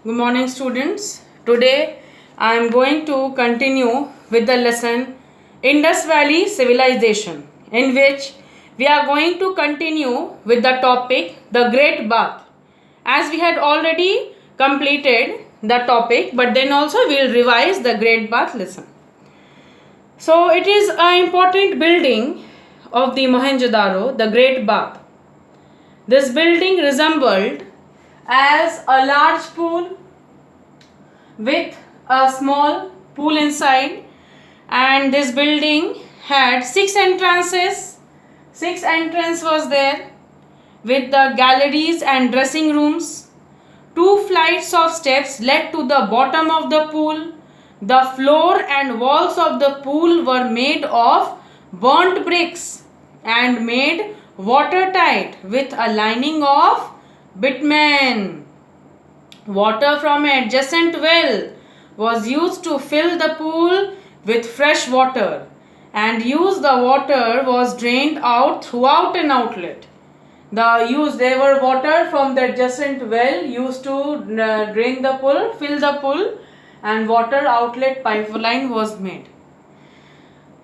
Good morning, students. Today I am going to continue with the lesson Indus Valley Civilization, in which we are going to continue with the topic The Great Bath. As we had already completed the topic, but then also we will revise the Great Bath lesson. So, it is an important building of the Mohenjo-daro, the Great Bath. This building resembled as a large pool with a small pool inside, and this building had six entrance was there with the galleries and dressing rooms. Two flights of steps led to the bottom of the pool. The floor and walls of the pool were made of burnt bricks and made watertight with a lining of bitumen. Water from an adjacent well was used to fill the pool with fresh water, and the water was drained out throughout an outlet. There were water from the adjacent well used to drain the pool, fill the pool, and water outlet pipeline was made.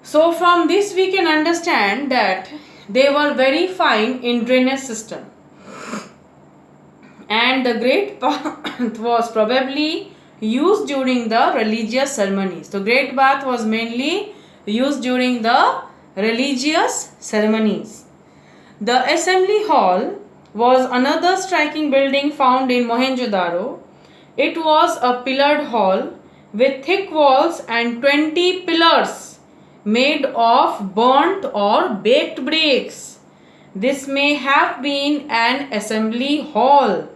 So from this we can understand that they were very fine in drainage system, and the great bath was probably used during the religious ceremonies. So great bath was mainly used during the religious ceremonies. The assembly hall was another striking building found in Mohenjo-daro. It was a pillared hall with thick walls and 20 pillars made of burnt or baked bricks. This may have been an assembly hall,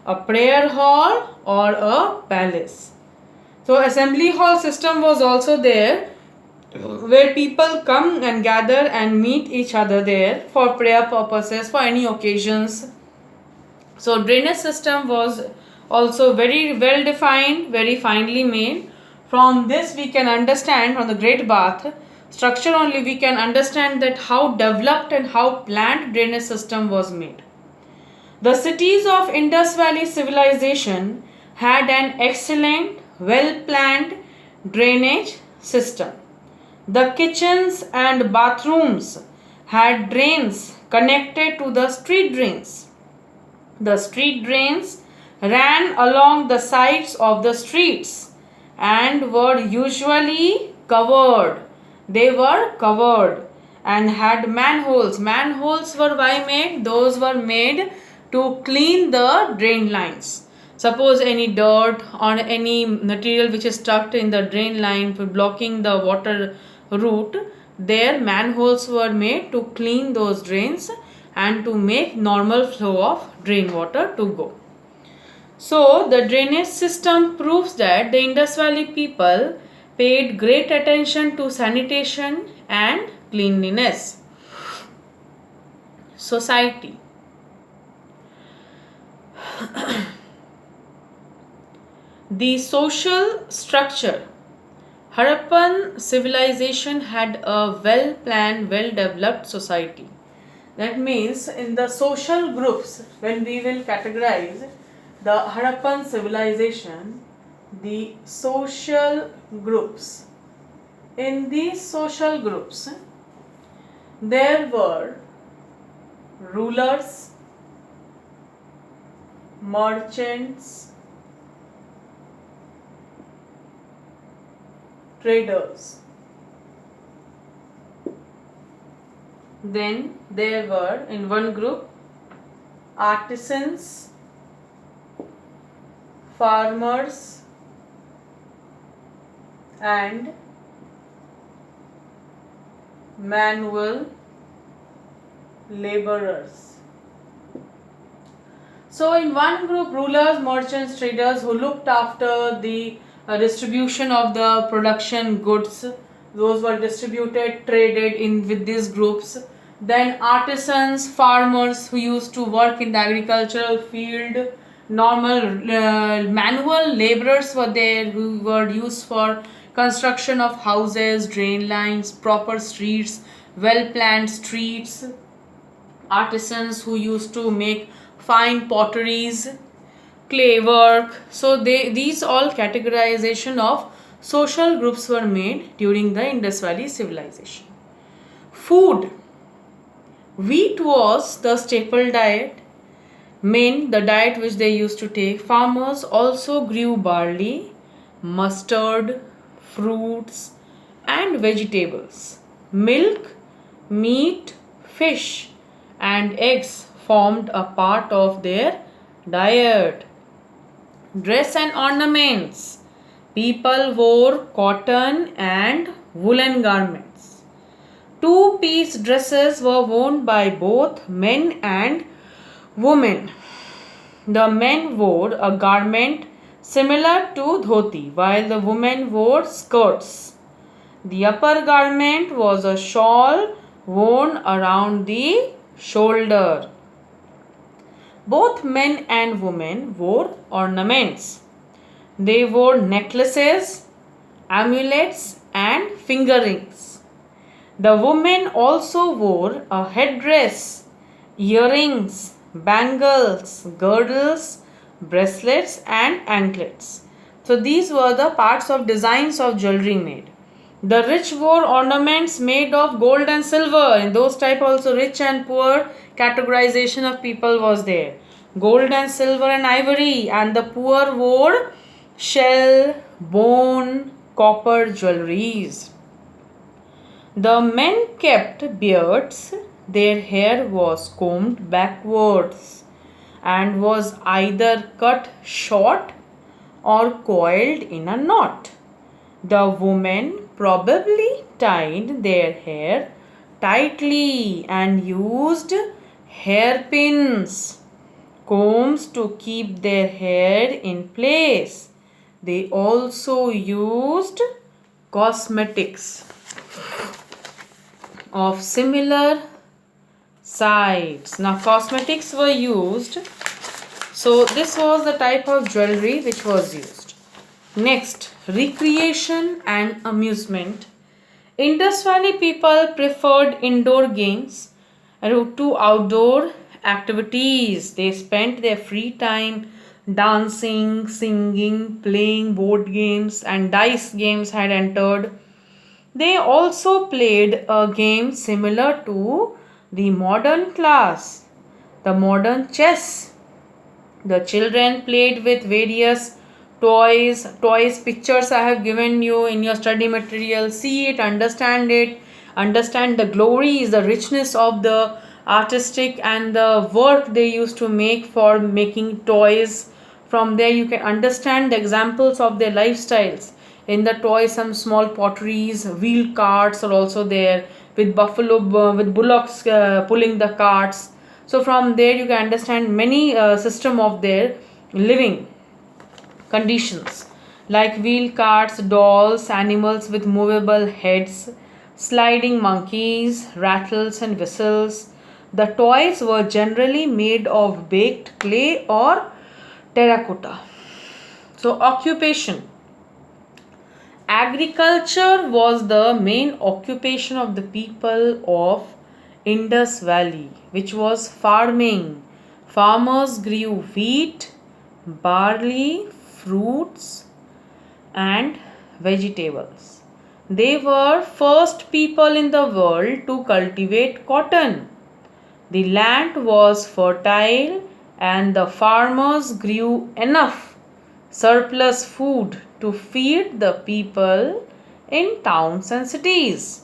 a prayer hall, or a palace. So assembly hall system was also there, where people come and gather and meet each other there for prayer purposes, for any occasions. So drainage system was also very well defined, very finely made. From this we can understand, from the Great Bath structure only we can understand that how developed and how planned drainage system was made. The cities of Indus Valley civilization had an excellent, well-planned drainage system. The kitchens and bathrooms had drains connected to the street drains. The street drains ran along the sides of the streets and were usually covered. They were covered and had manholes. Manholes were why made? Those were made to clean the drain lines. Suppose any dirt or any material which is stuck in the drain line for blocking the water route, their manholes were made to clean those drains and to make normal flow of drain water to go. So the drainage system proves that the Indus Valley people paid great attention to sanitation and cleanliness. Society. The social structure. Harappan civilization had a well planned, well developed society. That means in the social groups, when we will categorize the Harappan civilization, the social groups. In these social groups, there were rulers, merchants, traders. Then there were in one group artisans, farmers, and manual laborers. So in one group, rulers, merchants, traders who looked after the distribution of the production goods, those were distributed, traded in with these groups. Then artisans, farmers who used to work in the agricultural field, normal manual laborers were there who were used for construction of houses, drain lines, proper streets, well planned streets, artisans who used to make fine potteries, clay work. So these all categorization of social groups were made during the Indus Valley civilization. Food. Wheat was the staple diet, the diet which they used to take. Farmers also grew barley, mustard, fruits, and vegetables. Milk, meat, fish, and eggs formed a part of their diet. Dress and ornaments. People wore cotton and woolen garments. Two-piece dresses were worn by both men and women. The men wore a garment similar to dhoti, while the women wore skirts. The upper garment was a shawl worn around the shoulder. Both men and women wore ornaments. They wore necklaces, amulets, and finger rings. The women also wore a headdress, earrings, bangles, girdles, bracelets, and anklets. So these were the parts of designs of jewelry made. The rich wore ornaments made of gold and silver. In those type also rich and poor categorization of people was there. Gold and silver and ivory, and the poor wore shell, bone, copper jewelries. The men kept beards. Their hair was combed backwards and was either cut short or coiled in a knot. The women probably tied their hair tightly and used hairpins, combs to keep their hair in place. They also used cosmetics of similar sides. Now cosmetics were used. So this was the type of jewelry which was used. Next, recreation and amusement. Indus Valley people preferred indoor games to outdoor activities. They spent their free time dancing, singing, playing board games, and dice games had entered. They also played a game similar to the modern class, the modern chess. The children played with various toys. Pictures I have given you in your study material. See it, understand the glories, the richness of the artistic and the work they used to make for making toys. From there you can understand the examples of their lifestyles. In the toys, some small potteries, wheel carts are also there with with bullocks pulling the carts. So from there you can understand many system of their living conditions, like wheel carts, dolls, animals with movable heads, sliding monkeys, rattles and whistles. The toys were generally made of baked clay or terracotta. So occupation. Agriculture was the main occupation of the people of Indus Valley, which was farming. Farmers grew wheat, barley, fruits, and vegetables. They were first people in the world to cultivate cotton. The land was fertile and the farmers grew enough surplus food to feed the people in towns and cities.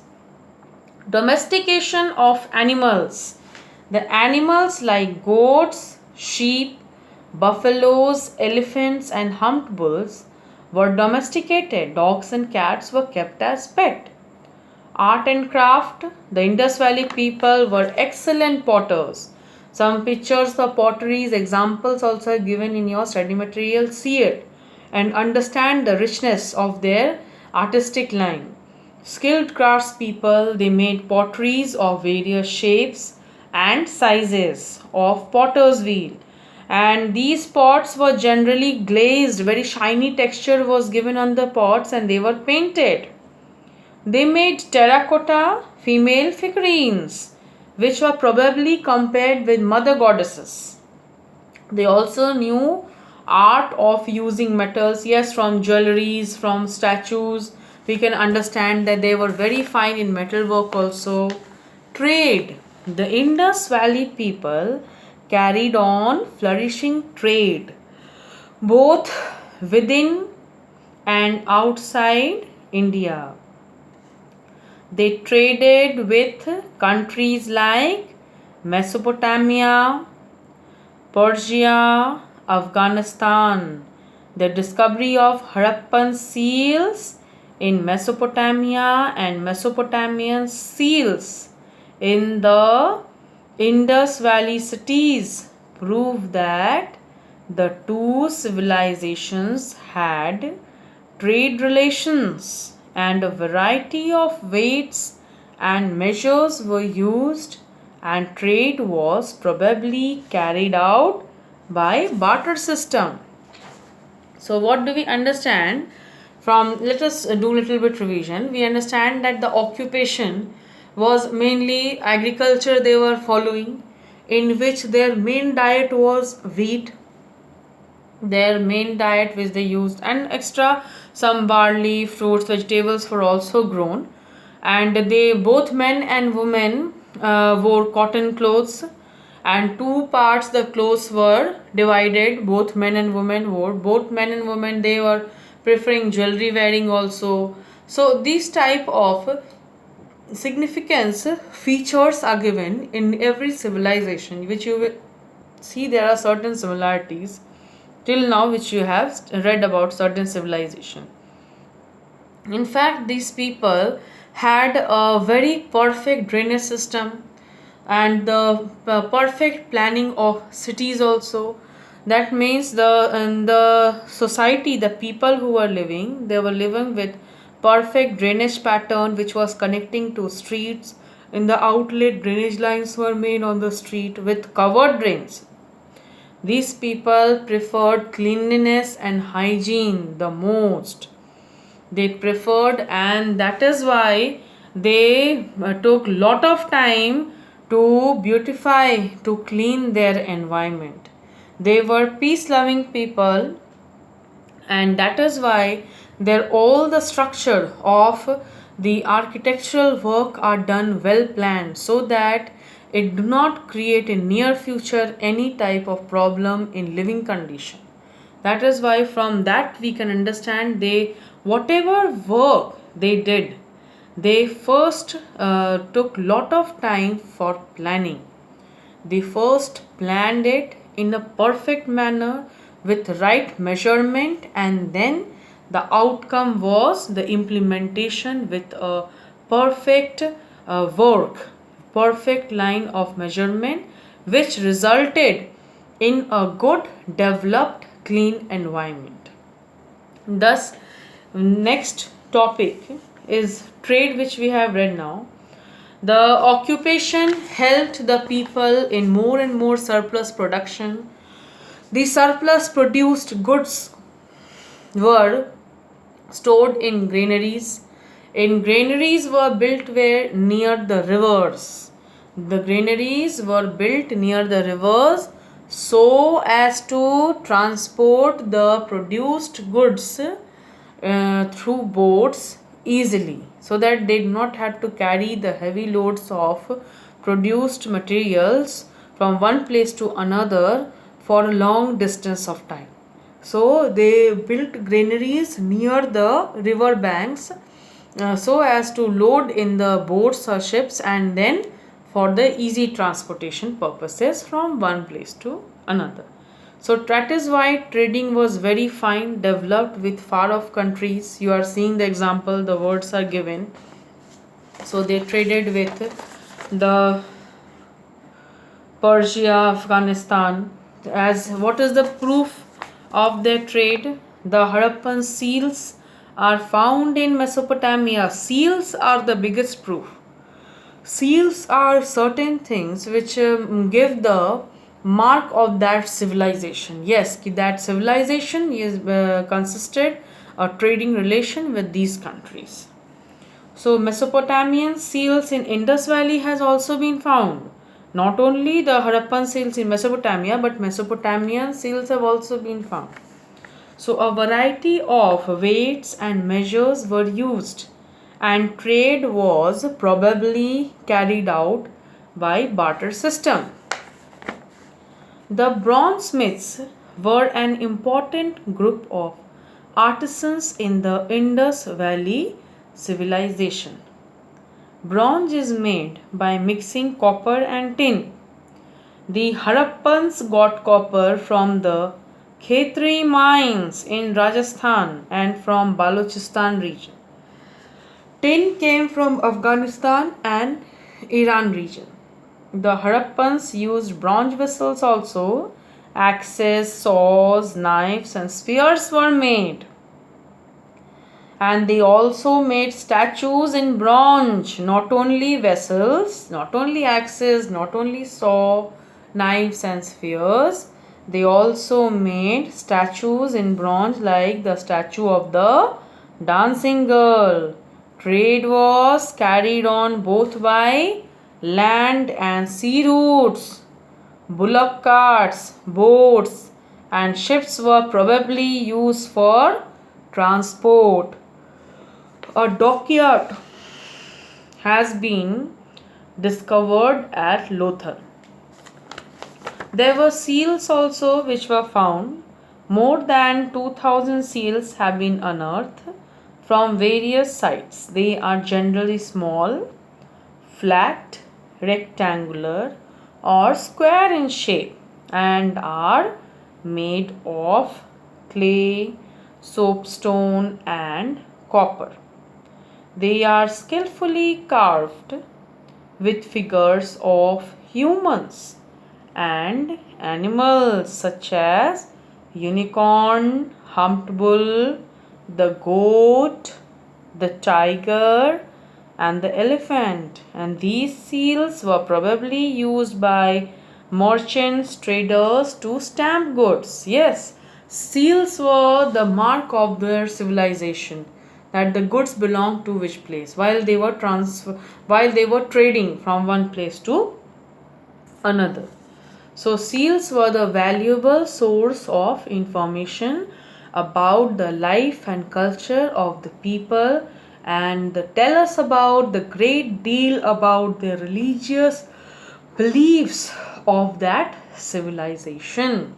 Domestication of animals. The animals like goats, sheep, buffaloes, elephants, and humped bulls were domesticated. Dogs and cats were kept as pet. Art and craft. The Indus Valley people were excellent potters. Some pictures of potteries, examples also are given in your study material. See it and understand the richness of their artistic line. Skilled craftspeople, they made potteries of various shapes and sizes of potter's wheel. And these pots were generally glazed, very shiny texture was given on the pots and they were painted. They made terracotta female figurines, which were probably compared with mother goddesses. They also knew art of using metals. Yes, from jewelries, from statues, we can understand that they were very fine in metalwork also. Trade. The Indus Valley people carried on flourishing trade both within and outside India. They traded with countries like Mesopotamia, Persia, Afghanistan. The discovery of Harappan seals in Mesopotamia and Mesopotamian seals in the Indus Valley cities prove that the two civilizations had trade relations, and a variety of weights and measures were used, and trade was probably carried out by barter system. So what do we understand from, let us do little bit revision. We understand that the occupation was mainly agriculture they were following, in which their main diet was wheat, their main diet which they used, and extra some barley, fruits, vegetables were also grown. And they, both men and women, wore cotton clothes, and two parts the clothes were divided. Both men and women wore, both men and women, they were preferring jewelry wearing also. So these type of significance features are given in every civilization, which you will see there are certain similarities till now which you have read about certain civilization. In fact, these people had a very perfect drainage system, and the perfect planning of cities also. That means the in the society, the people who were living, they were living with perfect drainage pattern which was connecting to streets. In the outlet, drainage lines were made on the street with covered drains. These people preferred cleanliness and hygiene the most. They preferred, and that is why they took lot of time to beautify, to clean their environment. They were peace loving people, and that is why their all the structure of the architectural work are done well planned, so that it do not create in near future any type of problem in living condition. That is why from that we can understand they, whatever work they did, they first took lot of time for planning. They first planned it in a perfect manner with right measurement, and then the outcome was the implementation with a perfect work, perfect line of measurement, which resulted in a good, developed, clean environment. Thus, next topic is trade, which we have read now. The occupation helped the people in more and more surplus production. The surplus produced goods were stored in granaries. In granaries were built where near the rivers. The granaries were built near the rivers so as to transport the produced goods through boats easily, so that they did not have to carry the heavy loads of produced materials from one place to another for a long distance of time. So they built granaries near the river banks so as to load in the boats or ships, and then for the easy transportation purposes from one place to another. So that is why trading was very fine, developed with far off countries. You are seeing the example, the words are given. So they traded with the Persia, Afghanistan. As what is the proof of their trade? The Harappan seals are found in Mesopotamia. Seals are the biggest proof. Seals are certain things which give the mark of that civilization. Yes, that civilization is consisted a trading relation with these countries. So Mesopotamian seals in Indus Valley has also been found. Not only the Harappan seals in Mesopotamia, but Mesopotamian seals have also been found. So, a variety of weights and measures were used, and trade was probably carried out by barter system. The bronzesmiths were an important group of artisans in the Indus Valley civilization. Bronze is made by mixing copper and tin. The Harappans got copper from the Khetri mines in Rajasthan and from Balochistan region. Tin came from Afghanistan and Iran region. The Harappans used bronze vessels also. Axes, saws, knives, and spears were made. And they also made statues in bronze, not only vessels, not only axes, not only saw, knives, and spears. They also made statues in bronze, like the statue of the dancing girl. Trade was carried on both by land and sea routes. Bullock carts, boats, and ships were probably used for transport. A dockyard has been discovered at Lothal. There were seals also which were found. More than 2000 seals have been unearthed from various sites. They are generally small, flat, rectangular, or square in shape and are made of clay, soapstone, and copper. They are skillfully carved with figures of humans and animals such as unicorn, humped bull, the goat, the tiger, and the elephant. And these seals were probably used by merchants, traders to stamp goods. Yes, seals were the mark of their civilization, that the goods belonged to which place while they were trading from one place to another. So seals were the valuable source of information about the life and culture of the people, and tell us about the great deal about the religious beliefs of that civilization.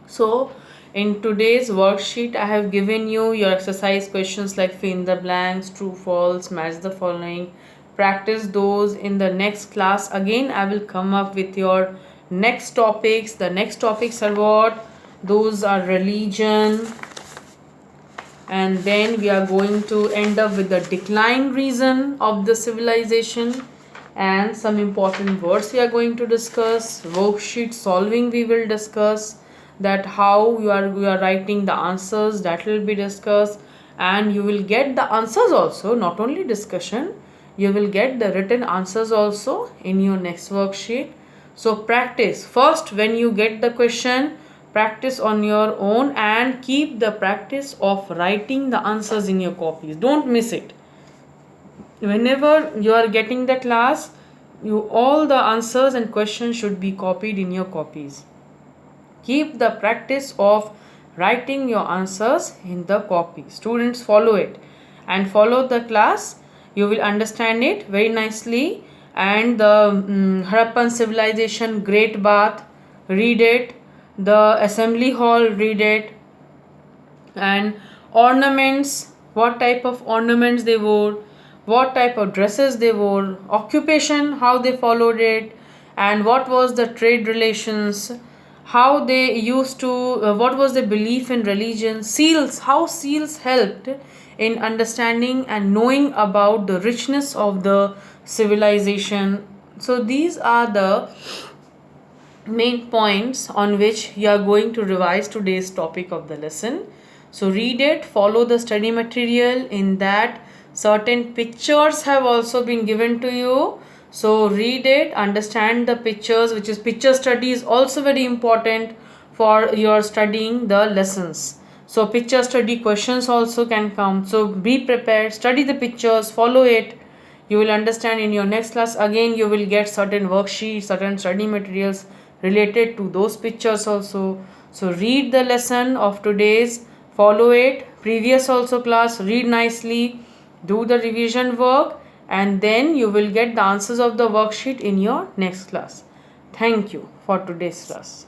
So in today's worksheet, I have given you your exercise questions like fill in the blanks, true, false, match the following. Practice those. In the next class, again I will come up with your next topics. The next topics are what? Those are religion, and then we are going to end up with the decline reason of the civilization, and some important words we are going to discuss. Worksheet solving we will discuss, that how you are writing the answers, that will be discussed, and you will get the answers also, not only discussion, you will get the written answers also in your next worksheet. So practice first. When you get the question, practice on your own and keep the practice of writing the answers in your copies. Don't miss it. Whenever you are getting the class, all the answers and questions should be copied in your copies. Keep the practice of writing your answers in the copy. Students, follow it and follow the class. You will understand it very nicely. And the Harappan civilization, Great Bath, read it. The assembly hall, read it. And ornaments, what type of ornaments they wore, what type of dresses they wore, occupation, how they followed it, and what was the trade relations, how they used to, what was their belief in religion. Seals, how seals helped in understanding and knowing about the richness of the civilization. So these are the main points on which you are going to revise today's topic of the lesson. So read it, follow the study material. In that, certain pictures have also been given to you. So read it, understand the pictures, which is picture study is also very important for your studying the lessons. So picture study questions also can come. So be prepared, study the pictures, follow it. You will understand in your next class. Again, you will get certain worksheets, certain study materials related to those pictures also. So read the lesson of today's, follow it. Previous also class, read nicely, do the revision work, and then you will get the answers of the worksheet in your next class. Thank you for today's class.